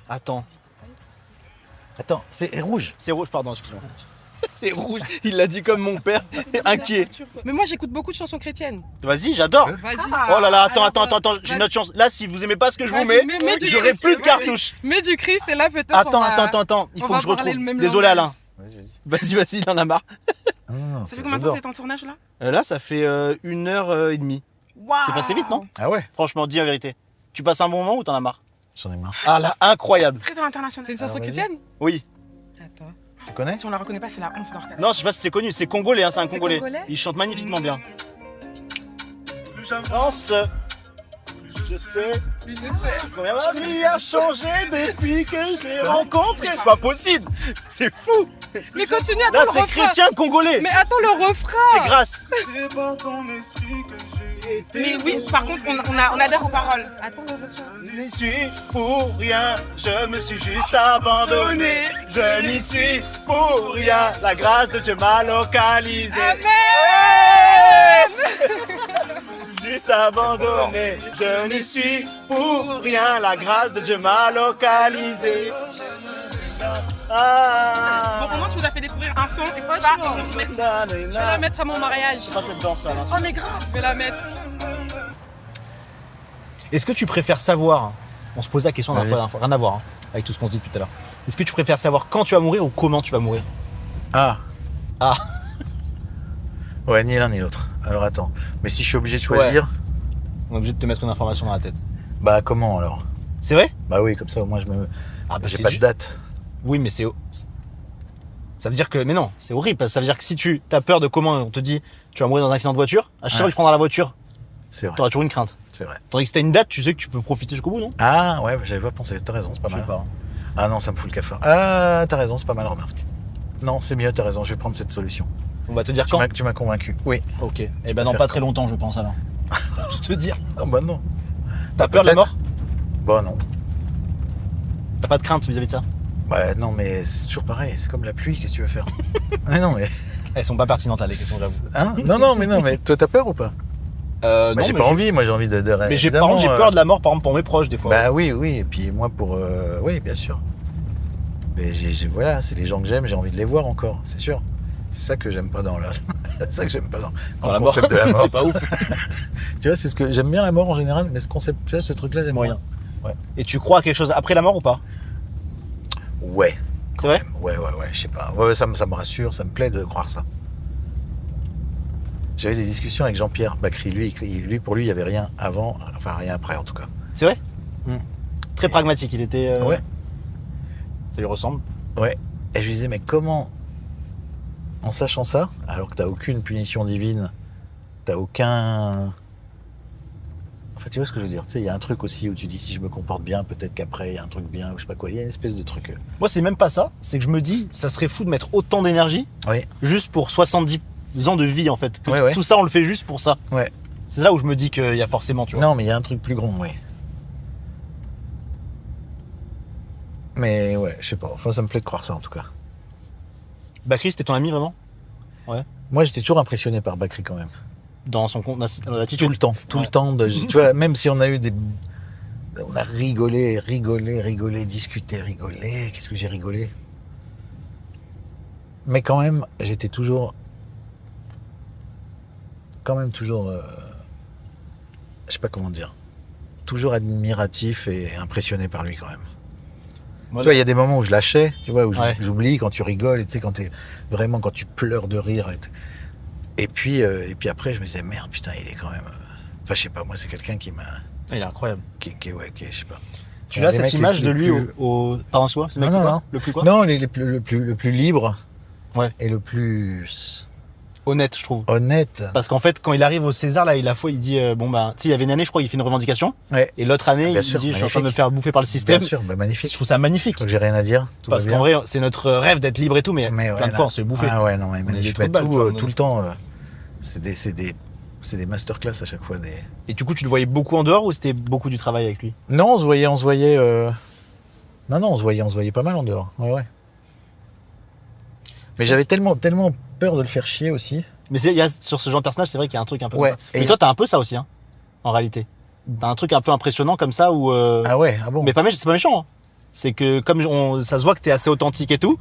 Attends. Attends, c'est rouge. C'est rouge, pardon, excuse-moi. C'est rouge. Il l'a dit comme mon père, inquiet. Mais moi, j'écoute beaucoup de chansons chrétiennes. Vas-y, j'adore. Vas-y. Oh là là, attends, Alors, attends, j'ai une autre chance. Là, si vous aimez pas ce que je vous Vas-y, mets, mets du j'aurai Christ, plus de vas-y. cartouches. Mets du Christ et là, peut-être. Attends, on va- il on faut va que je parler retrouve. le même Désolé langage. Alain. Vas-y. Vas-y, il en a marre. Ça fait combien de temps que t'es en tournage, là? Là, ça fait 1h30. Waouh. C'est passé vite, non? Ah ouais? Franchement, dis la vérité. Tu passes un bon moment ou t'en as marre? J'en ai marre. Ah là, incroyable. Très à l'international. C'est une chanson Alors, vas-y. chrétienne? Oui. Attends. Tu connais? Si on la reconnaît pas, c'est la honte d'Orcas. Non, je sais pas si c'est connu, c'est congolais, hein, c'est un C'est congolais. congolais Il chante magnifiquement bien. J'avance, je sais Oui, je sais. combien ma vie a changé depuis que j'ai rencontré. C'est pas possible, c'est fou. Mais continue, attends Là, le c'est refrain. chrétien congolais. Mais attends le refrain. C'est grâce. Mais oui, par contre, on adhère aux paroles. Attends le refrain. Je n'y suis pour rien, je me suis juste abandonné. Je n'y suis pour rien, la grâce de Dieu m'a localisé. Juste abandonné, je n'y suis pour rien, la grâce de Dieu m'a localisé. Bon, Ah, au moins, tu nous as fait découvrir un son et Franchement. ça, on met. Je vais la mettre à mon mariage. C'est pas cette danse là. Oh mais grave, je vais la mettre. Est-ce que tu préfères savoir, on se posait la question la Vas-y. dernière fois, rien à voir hein, avec tout ce qu'on se dit tout à l'heure. Est-ce que tu préfères savoir quand tu vas mourir ou comment tu vas mourir? Ah. Ah. Ouais, ni l'un ni l'autre. Alors attends. Mais si je suis obligé de choisir, On est obligé de te mettre une information dans la tête. bah comment alors? C'est vrai? Bah oui, comme ça au moins je me. Ah bah J'ai c'est pas de date. Oui mais c'est... Ça veut dire que... Mais non, c'est horrible. Parce que ça veut dire que si tu as peur de comment on te dit tu vas mourir dans un accident de voiture, à chaque fois que tu prendras la voiture, C'est vrai. t'auras toujours une crainte. C'est vrai. Tandis que si t'as une date, tu sais que tu peux profiter jusqu'au bout, non? Ah ouais, j'avais pas pensé. T'as raison, c'est pas Je sais mal. pas. Ah non, ça me fout le cafard. Ah, t'as raison, c'est pas mal, remarque. Non, c'est mieux, t'as raison. Je vais prendre cette solution. On va te dire quand? Tu m'as convaincu. Oui. Ok. Eh ben non, pas très longtemps je pense alors. Je te dire. Ah bah non. T'as peur de la peut-être. mort? Bah non. T'as pas de crainte vis-à-vis de ça? Bah non, mais c'est toujours pareil. C'est comme la pluie. Qu'est-ce que tu veux faire? Mais non, mais. Elles sont pas pertinentes là les questions, j'avoue. Hein? Non, mais toi t'as peur ou pas? Non, Bah, j'ai mais pas envie. Moi j'ai envie de Mais j'ai par contre j'ai peur de la mort par exemple pour mes proches des fois. Bah oui, et puis moi pour... Oui, bien sûr. Mais voilà, c'est les gens que j'aime, j'ai envie de les voir encore, c'est sûr. C'est ça que j'aime pas dans la... c'est ça que j'aime pas dans la le mort. concept de la mort. C'est pas ouf. Tu vois, c'est ce que... J'aime bien la mort en général, mais ce concept, tu vois, ce truc-là, j'aime Moyen. bien. Ouais. Et tu crois à quelque chose après la mort ou pas? Ouais. C'est vrai? Ouais, je sais pas. Ouais, ça me rassure, ça me plaît de croire ça. J'avais des discussions avec Jean-Pierre Bacry, pour lui, il y avait rien avant, enfin rien après en tout cas. C'est vrai? Mm. Très pragmatique, il était... Ouais. Ça lui ressemble. Ouais. Et je lui disais, mais comment, en sachant ça, alors que t'as aucune punition divine, t'as aucun... Enfin, tu vois ce que je veux dire? Tu sais, il y a un truc aussi où tu dis, si je me comporte bien, peut-être qu'après, il y a un truc bien, ou je sais pas quoi. Il y a une espèce de truc... Moi c'est même pas ça, c'est que je me dis, ça serait fou de mettre autant d'énergie Oui. juste pour 70 ans de vie en fait. Que Ouais. Tout ça on le fait juste pour ça. Ouais. C'est là où je me dis qu'il y a forcément, tu vois. Non, mais il y a un truc plus grand, oui. Mais ouais, je sais pas. Enfin, ça me plaît de croire ça, en tout cas. Bacry, c'était ton ami vraiment? Moi, j'étais toujours impressionné par Bacry, quand même. Dans son compte, dans l'attitude. Tout le temps. Tout le temps. Tu vois, même si on a eu des... On a rigolé, discuté, rigolé. Qu'est-ce que j'ai rigolé? Mais quand même, j'étais toujours... je sais pas comment dire. Toujours admiratif et impressionné par lui quand même. Moi, Tu vois, il y a des moments où je lâchais, tu vois, où Ouais. j'oublie quand tu rigoles, et tu sais, quand tu pleures de rire. Et puis après, je me disais, merde, putain, il est quand même... Enfin, je sais pas, moi, c'est quelqu'un qui m'a... il est incroyable. Qui, je sais pas. Tu C'est un as des cette mecs les image de plus- lui au... Pardon, c'est quoi? C'est le mec Non, le non, quoi non. Le plus quoi? Non, le plus libre. Ouais. Et le plus Honnête, je trouve. honnête. Parce qu'en fait, quand il arrive au César, là, il dit, bon bah, tu sais, il y avait une année, je crois, il fait une revendication. Ouais. Et l'autre année, Bien il sûr, dit, je suis en train de me magnifique. faire bouffer par le système. Bien sûr, bah, Je magnifique. trouve ça magnifique. Je crois que j'ai rien à dire. Tout Parce va qu'en bien. vrai, c'est notre rêve d'être libre et tout, mais Mais plein de fois, on se fait bouffer. Ah ouais, non, mais des magnifique. trous de Bah, balle, toi, tout le temps, c'est des masterclass à chaque fois. Et du coup, tu le voyais beaucoup en dehors ou c'était beaucoup du travail avec lui? Non, on se voyait. Non, on se voyait pas mal en dehors. Ouais. Mais j'avais tellement peur de le faire chier aussi. Mais sur ce genre de personnage, c'est vrai qu'il y a un truc un peu Ouais, comme ça. et- Mais toi, t'as un peu ça aussi, hein, en réalité. T'as un truc un peu impressionnant comme ça où. Ah ouais, ah bon. Mais c'est pas méchant. Hein. C'est que comme ça se voit que t'es assez authentique et tout.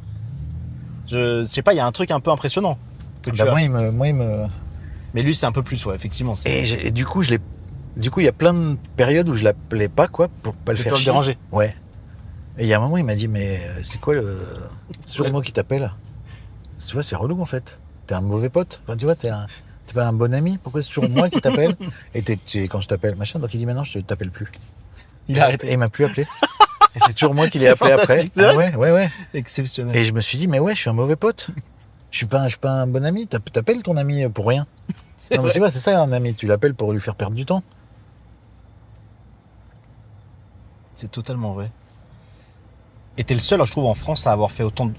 Je sais pas, il y a un truc un peu impressionnant que tu Bah, as. moi, il me. Mais lui, c'est un peu plus, ouais, effectivement. Et du coup, il y a plein de périodes où je l'appelais pas, quoi, pour pas le Tu faire peux le chier. déranger. Ouais. Et il y a un moment, il m'a dit, mais c'est quoi c'est toujours moi qui t'appelle. Tu vois, c'est relou en fait. T'es un mauvais pote. Enfin, tu vois, t'es pas un bon ami. Pourquoi c'est toujours moi qui t'appelle? Et quand je t'appelle, machin. Donc il dit, maintenant, je t'appelle plus. Il a arrêté. Et il m'a plus appelé. Et c'est toujours moi qui l'ai C'est appelé après. fantastique, c'est Ah vrai ouais. Exceptionnel. Et je me suis dit, mais ouais, je suis un mauvais pote. Je suis pas un bon ami. T'appelles ton ami pour rien. Non, mais tu vois, c'est ça un ami. Tu l'appelles pour lui faire perdre du temps. C'est totalement vrai. Et t'es le seul, je trouve, en France à avoir fait autant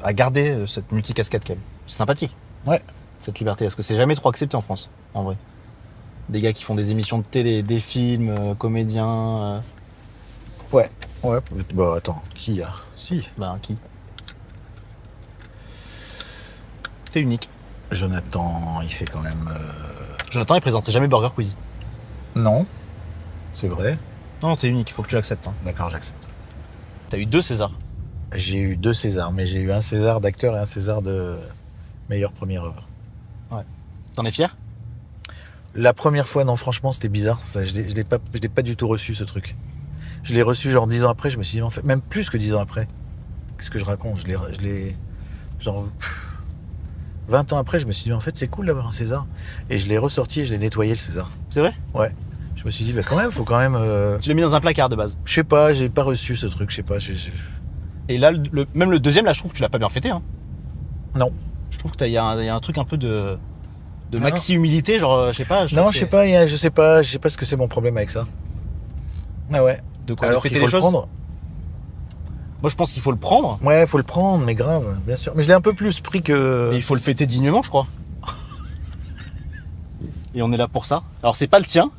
à garder cette multicasquette quand même. C'est sympathique. Ouais. Cette liberté. Parce que c'est jamais trop accepté en France, en vrai. Des gars qui font des émissions de télé, des films, comédiens. Ouais. Bah attends, qui a? Si. Ben, qui? T'es unique. Jonathan, il fait quand même. Jonathan, il présenterait jamais Burger Quiz. Non. C'est vrai. Non, t'es unique, il faut que tu l'acceptes. Hein. D'accord, j'accepte. T'as eu 2 Césars. J'ai eu 2 Césars, mais j'ai eu un César d'acteur et un César de meilleure première œuvre. T'en es fier? La première fois, non, franchement, c'était bizarre. Ça, je l'ai pas du tout reçu, ce truc. Je l'ai reçu genre 10 ans après, je me suis dit, en fait, même plus que 10 ans après. Qu'est-ce que je raconte? Je l'ai genre 20 ans après, je me suis dit, en fait, c'est cool d'avoir un César. Et je l'ai ressorti et je l'ai nettoyé, le César. C'est vrai? Ouais. Je me suis dit, bah quand même, faut quand même... Tu l'as mis dans un placard de base. Je sais pas, j'ai pas reçu ce truc, je sais pas. Et là, même le deuxième, là, je trouve que tu l'as pas bien fêté. Hein. Non. Je trouve qu'il y a un truc un peu de Non. maxi humilité, genre, je sais pas. Non, je sais pas, je sais pas ce que c'est mon problème avec ça. Ah ouais. De quoi Alors fêter qu'il faut les le choses. prendre. Moi, je pense qu'il faut le prendre, Ouais, faut le prendre, mais grave, bien sûr. Mais je l'ai un peu plus pris que... mais il faut le fêter dignement, je crois. Et on est là pour ça. Alors, c'est pas le tien,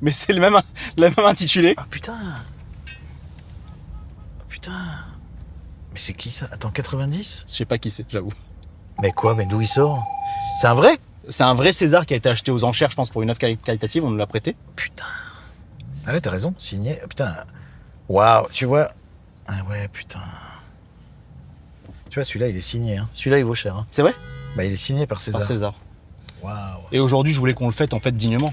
mais c'est le même intitulé. Ah putain. Mais c'est qui ça? Attends, 90? Je sais pas qui c'est, j'avoue. Mais quoi? Mais d'où il sort? C'est un vrai? C'est un vrai César qui a été acheté aux enchères, je pense, pour une œuvre qualitative. On nous l'a prêté. Putain. Ah ouais, t'as raison, signé. Ah, putain. Waouh, tu vois. Ah ouais, putain. Tu vois, celui-là, il est signé. Hein. Celui-là, il vaut cher. Hein. C'est vrai? Bah, il est signé par César. Par César. Waouh. Et aujourd'hui, je voulais qu'on le fête en fait dignement.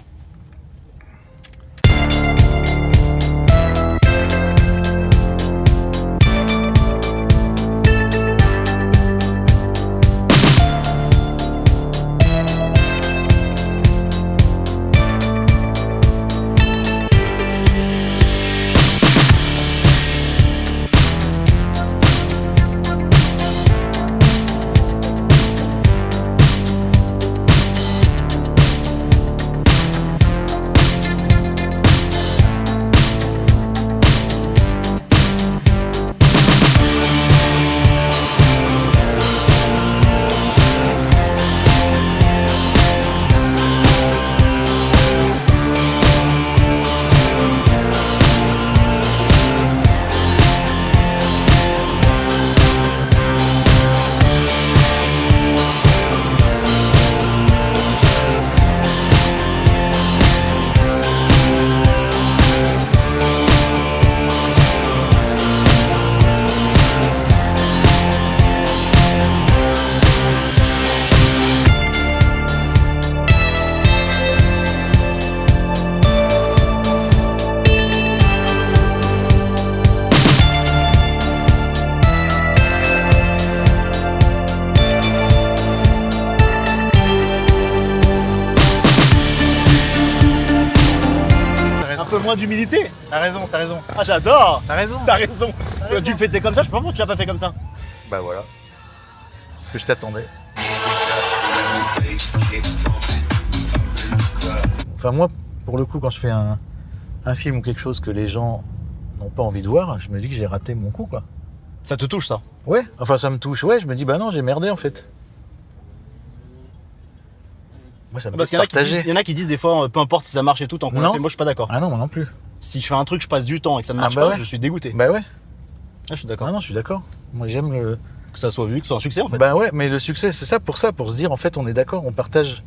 moins d'humilité. T'as raison, t'as raison. Ah, j'adore. T'as raison. T'as raison. Tu le fêtais comme ça, je sais pas pourquoi tu l'as pas fait comme ça. Bah voilà. Parce que je t'attendais. Enfin moi, pour le coup, quand je fais un film ou quelque chose que les gens n'ont pas envie de voir, je me dis que j'ai raté mon coup, quoi. Ça te touche, ça? Ouais, enfin ça me touche, ouais, je me dis bah non, j'ai merdé en fait. Moi ça me Parce fait qu'il partager. y en a qui disent des fois, peu importe si ça marche et tout, tant qu'on l'a Non. fait, moi je suis pas d'accord. Ah non, moi non plus. Si je fais un truc, je passe du temps et que ça ne marche bah pas, ouais. je suis dégoûté. Bah ouais. Ah, je suis d'accord. Ah non, je suis d'accord. Moi j'aime le... Que ça soit vu, que ce soit un succès en fait. Bah ouais, mais le succès, c'est ça, pour se dire en fait on est d'accord, on partage.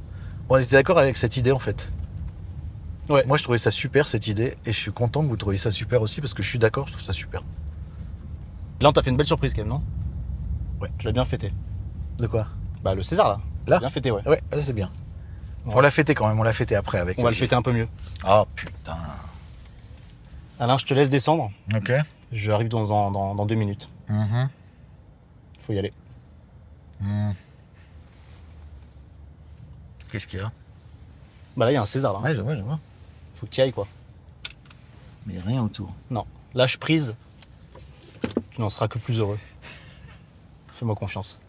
On était d'accord avec cette idée en fait. Ouais. Moi je trouvais ça super cette idée et je suis content que vous trouviez ça super aussi parce que je suis d'accord, je trouve ça super. Là, on t'a fait une belle surprise quand même, non? Ouais. Tu l'as bien fêté. De quoi? Bah, le César là. Là C'est bien fêté, ouais. Ouais, là c'est bien. Ouais. On l'a fêté quand même, on l'a fêté après avec. On va le fêter un peu mieux. Oh putain. Alain, je te laisse descendre. Ok. J'arrive dans 2 minutes. Faut y aller. Qu'est-ce qu'il y a? Bah là, il y a un César là. Ouais, je vois. Faut que tu y ailles quoi. Mais il n'y a rien autour. Non. Lâche prise. Tu n'en seras que plus heureux. Fais-moi confiance.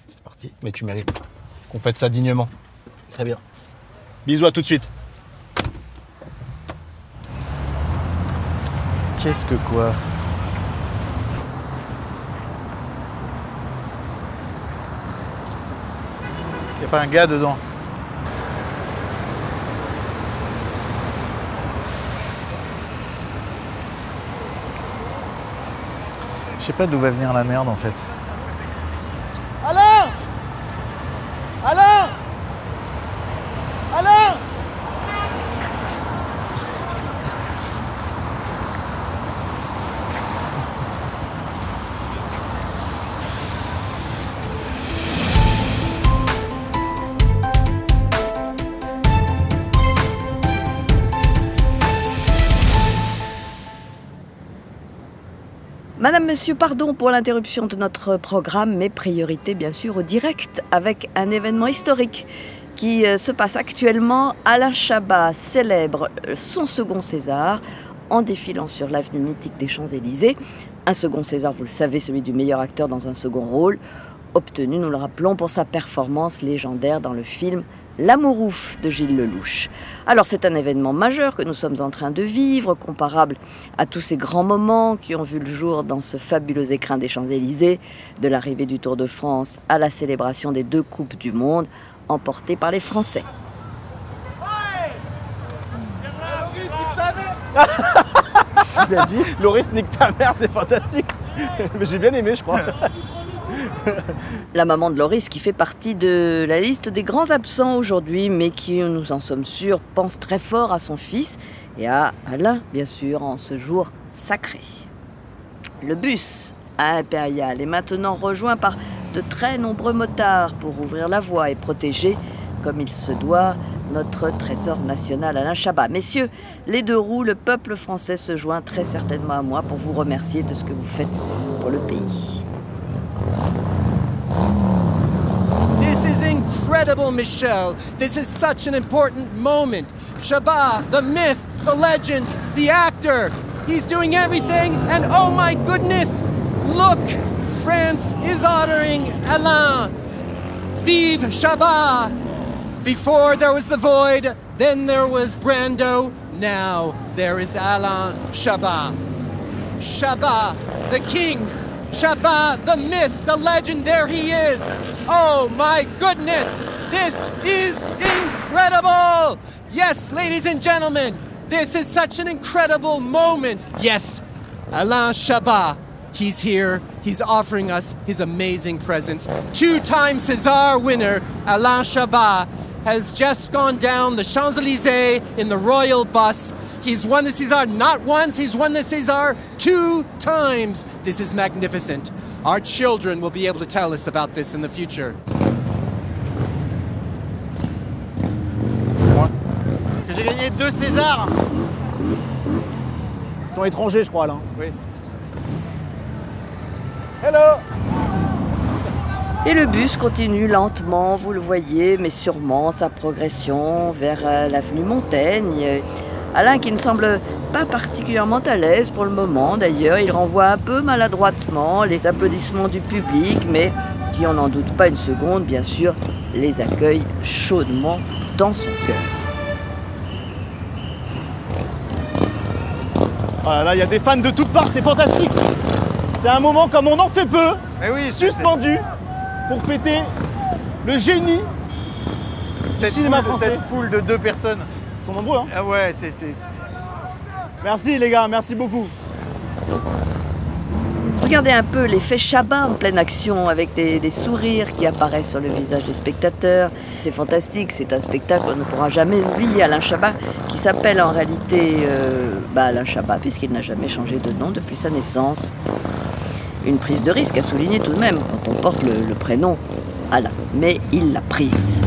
C'est parti. Mais tu mérites. Qu'on fête ça dignement. Très bien. Bisous, à tout de suite. Qu'est-ce que quoi? Y a pas un gars dedans? Je sais pas d'où va venir la merde en fait. Alain! Alain! Alain! Madame, Monsieur, pardon pour l'interruption de notre programme, mais priorité bien sûr au direct avec un événement historique qui se passe actuellement. Alain Chabat célèbre son second César en défilant sur l'avenue mythique des Champs-Élysées. Un second César, vous le savez, celui du meilleur acteur dans un second rôle, obtenu, nous le rappelons, pour sa performance légendaire dans le film L'amour ouf de Gilles Lelouch. Alors c'est un événement majeur que nous sommes en train de vivre, comparable à tous ces grands moments qui ont vu le jour dans ce fabuleux écrin des Champs-Élysées, de l'arrivée du Tour de France à la célébration des 2 Coupes du Monde, emportées par les Français. Il a dit, Loris nique ta mère, c'est fantastique. Mais j'ai bien aimé, je crois. La maman de Loris, qui fait partie de la liste des grands absents aujourd'hui, mais qui, nous en sommes sûrs, pense très fort à son fils et à Alain, bien sûr, en ce jour sacré. Le bus impérial est maintenant rejoint par de très nombreux motards pour ouvrir la voie et protéger, comme il se doit, notre trésor national Alain Chabat. Messieurs, les 2 roues, le peuple français se joint très certainement à moi pour vous remercier de ce que vous faites pour le pays. This is incredible, Michelle. This is such an important moment. Chabat, the myth, the legend, the actor. He's doing everything, and oh my goodness, look, France is honoring Alain. Vive Chabat! Before there was the Void, then there was Brando, now there is Alain Chabat. Chabat, the king. Chabat, the myth, the legend, there he is. Oh my goodness, this is incredible. Yes, ladies and gentlemen, this is such an incredible moment. Yes, Alain Chabat, he's here. He's offering us his amazing presence. 2-time César winner, Alain Chabat, has just gone down the Champs-Élysées in the royal bus. He's won the César not once, he's won the César 2 times. This is magnificent. Our children will be able to tell us about this in the future. J'ai gagné 2 Césars. Ils sont étrangers, je crois, Alain. Oui. Hello. Et le bus continue lentement, vous le voyez, mais sûrement sa progression vers l'avenue Montaigne. Alain qui ne semble pas particulièrement à l'aise pour le moment d'ailleurs, il renvoie un peu maladroitement les applaudissements du public, mais qui, on n'en doute pas une seconde, bien sûr, les accueille chaudement dans son cœur. Voilà, là, il y a des fans de toutes parts, c'est fantastique. C'est un moment comme on en fait peu, Mais oui, suspendu pour fêter le génie du cinéma français. Cette foule de 2 personnes. Ils sont nombreux, hein. Ah ouais, c'est... Merci les gars, merci beaucoup. Regardez un peu l'effet Chabat en pleine action avec des sourires qui apparaissent sur le visage des spectateurs. C'est fantastique, c'est un spectacle qu'on ne pourra jamais oublier. Alain Chabat qui s'appelle en réalité Alain Chabat puisqu'il n'a jamais changé de nom depuis sa naissance. Une prise de risque à souligner tout de même quand on porte le prénom Alain, mais il l'a prise.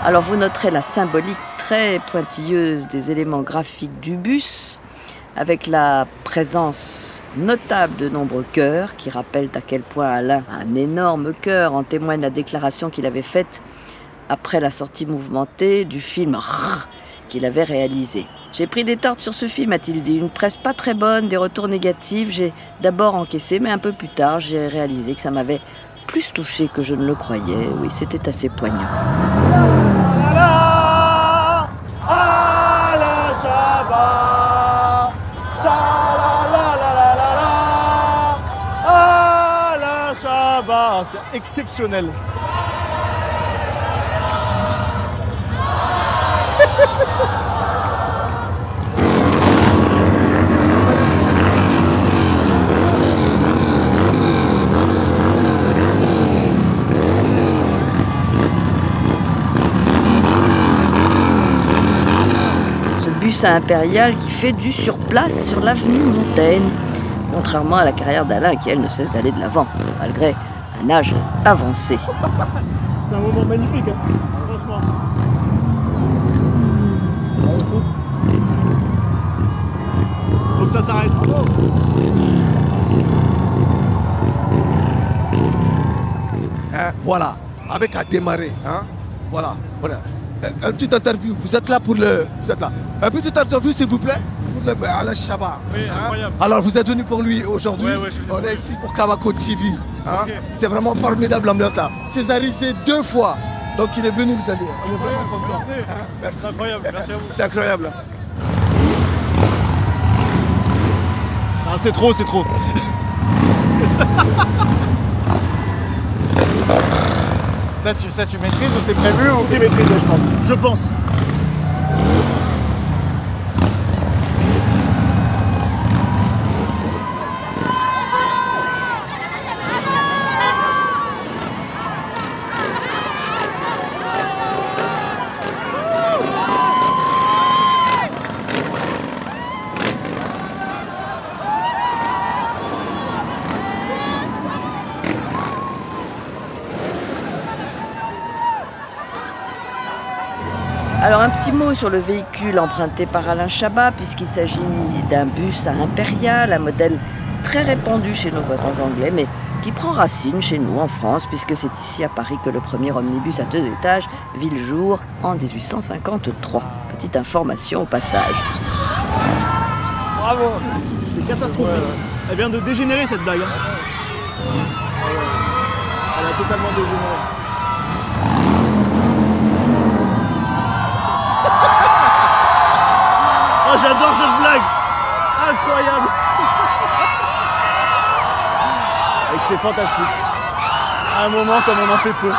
Alors vous noterez la symbolique très pointilleuse des éléments graphiques du bus, avec la présence notable de nombreux chœurs qui rappellent à quel point Alain a un énorme cœur. En témoigne la déclaration qu'il avait faite après la sortie mouvementée du film qu'il avait réalisé. J'ai pris des tartes sur ce film, a-t-il dit. Une presse pas très bonne, des retours négatifs. J'ai d'abord encaissé, mais un peu plus tard, j'ai réalisé que ça m'avait plus touché que je ne le croyais. Oui, c'était assez poignant. Alain Chabat, Alain Chabat, c'est exceptionnel. Bus à Impérial qui fait du surplace sur l'avenue Montaigne, contrairement à la carrière d'Alain qui, elle, ne cesse d'aller de l'avant, malgré un âge avancé. C'est un moment magnifique, hein, franchement. Faut que ça s'arrête. Hein, voilà, avec à démarrer, hein, voilà. Une petite interview, vous êtes là pour le... Vous êtes là. Une petite interview s'il vous plaît, pour le Alain Chabat. Oui, incroyable. Alors vous êtes venu pour lui aujourd'hui, on est ici pour Kabako TV. Hein. Okay. C'est vraiment formidable l'ambiance là. Césarisé 2 fois, donc il est venu vous saluer. On est vraiment content. Hein. Merci. C'est incroyable, merci à vous. C'est incroyable. Ah, c'est trop, c'est trop. Ça tu maîtrises ou c'est prévu ou... Tu maîtrises, je pense. Je pense. Alors un petit mot sur le véhicule emprunté par Alain Chabat, puisqu'il s'agit d'un bus à Impérial, un modèle très répandu chez nos voisins anglais, mais qui prend racine chez nous en France, puisque c'est ici à Paris que le premier omnibus à 2 étages vit le jour en 1853. Petite information au passage. Bravo. C'est catastrophique. Elle vient de dégénérer cette blague. Elle a totalement dégénéré. Oh, j'adore cette blague. Incroyable. Et que c'est fantastique. À un moment comme on en fait peu.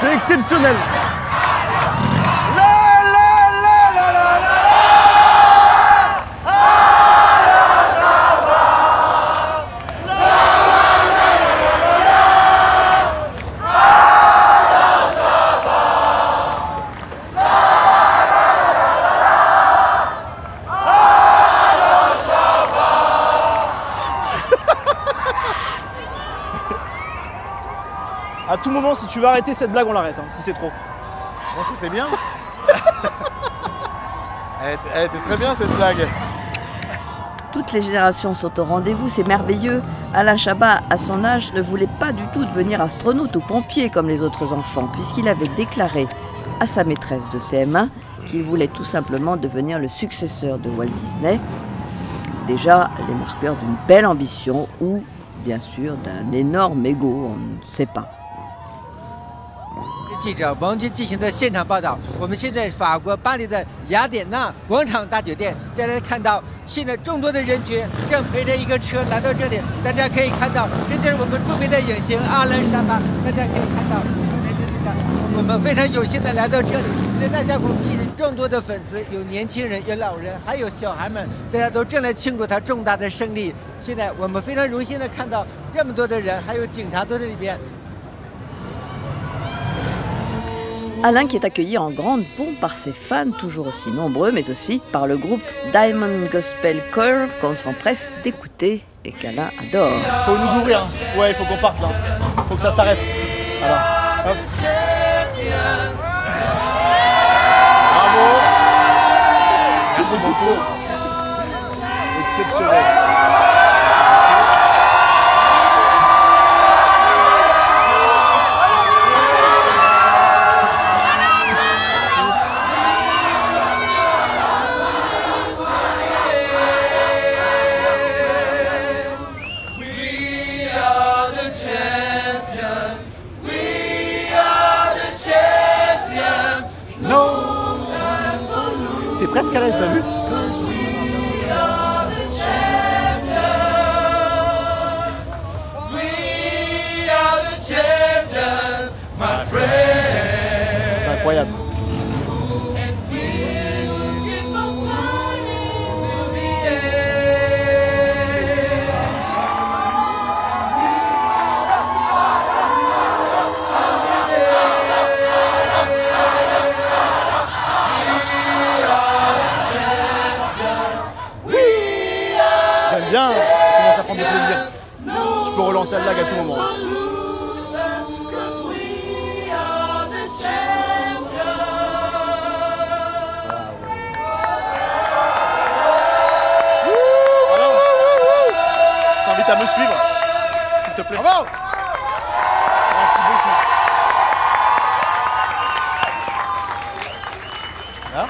C'est exceptionnel. À tout moment, si tu veux arrêter cette blague, on l'arrête, hein, si c'est trop. Je pense que c'est bien. Elle était très bien cette blague. Tout Toutes les générations sont au rendez-vous, c'est merveilleux. Alain Chabat, à son âge, ne voulait pas du tout devenir astronaute ou pompier comme les autres enfants, puisqu'il avait déclaré à sa maîtresse de CM1 qu'il voulait tout simplement devenir le successeur de Walt Disney. Déjà, les marqueurs d'une belle ambition ou, bien sûr, d'un énorme ego, on ne sait pas. 记者王军进行的现场报道。我们现在法国巴黎的雅典娜广场大酒店，再来看到现在众多的人群正陪着一个车来到这里。大家可以看到，这就是我们著名的影星阿兰沙巴。大家可以看到，我们非常有幸的来到这里，对大家鼓励众多的粉丝，有年轻人，有老人，还有小孩们，大家都正来庆祝他重大的胜利。现在我们非常荣幸的看到这么多的人，还有警察都在里边。 Alain qui est accueilli en grande pompe par ses fans, toujours aussi nombreux, mais aussi par le groupe Diamond Gospel Choir qu'on s'empresse d'écouter et qu'Alain adore. Faut nous ouvrir, hein. Ouais, il faut qu'on parte là. Faut que ça s'arrête. Alors, hop. Bravo. Merci beaucoup. Exceptionnel. T'es presque à l'aise, t'as vu? C'est incroyable. J'aime bien, je commence à prendre du plaisir. Je peux relancer la blague à tout moment. Alors, je t'invite à me suivre, s'il te plaît. Bravo! Merci beaucoup. Là.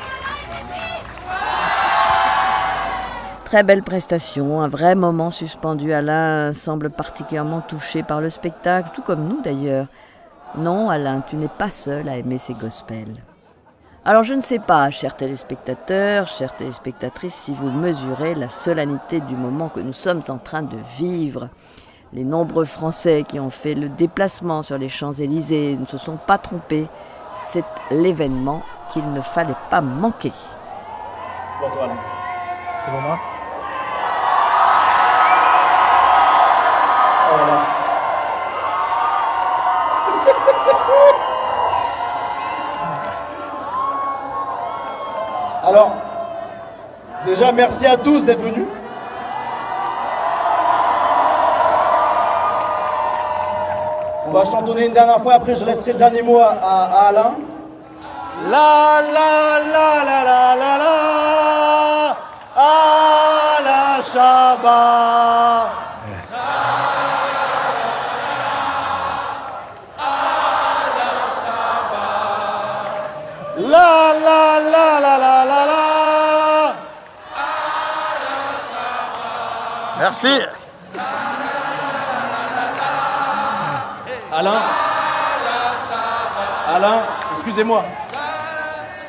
Très belle prestation, un vrai moment suspendu. Alain semble particulièrement touché par le spectacle, tout comme nous d'ailleurs. Non, Alain, tu n'es pas seul à aimer ces gospels. Alors je ne sais pas, chers téléspectateurs, chères téléspectatrices, si vous mesurez la solennité du moment que nous sommes en train de vivre. Les nombreux Français qui ont fait le déplacement sur les Champs-Élysées ne se sont pas trompés. C'est l'événement qu'il ne fallait pas manquer. C'est pour toi, Alain. C'est pour moi? Oh là là. Alors, déjà, merci à tous d'être venus. On va chantonner une dernière fois, après je laisserai le dernier mot à Alain. La la la la la la la, Alain Chabat. La la la la la la la. Merci. Alain, excusez-moi.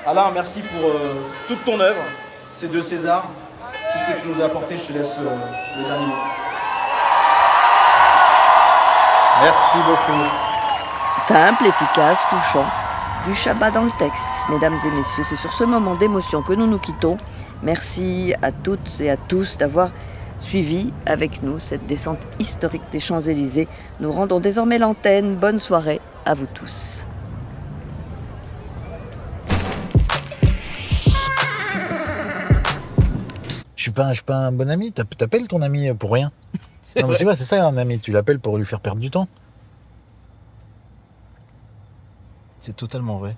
Alain, merci pour toute ton œuvre, ces deux Césars. Tout ce que tu nous as apporté, je te laisse le dernier mot. Merci beaucoup. Simple, efficace, touchant. Du Chabat dans le texte. Mesdames et messieurs, c'est sur ce moment d'émotion que nous nous quittons. Merci à toutes et à tous d'avoir suivi avec nous cette descente historique des Champs-Élysées. Nous rendons désormais l'antenne. Bonne soirée à vous tous. Je suis pas un bon ami. T'appelles ton ami pour rien. Non, mais tu vois, c'est ça un ami. Tu l'appelles pour lui faire perdre du temps. C'est totalement vrai.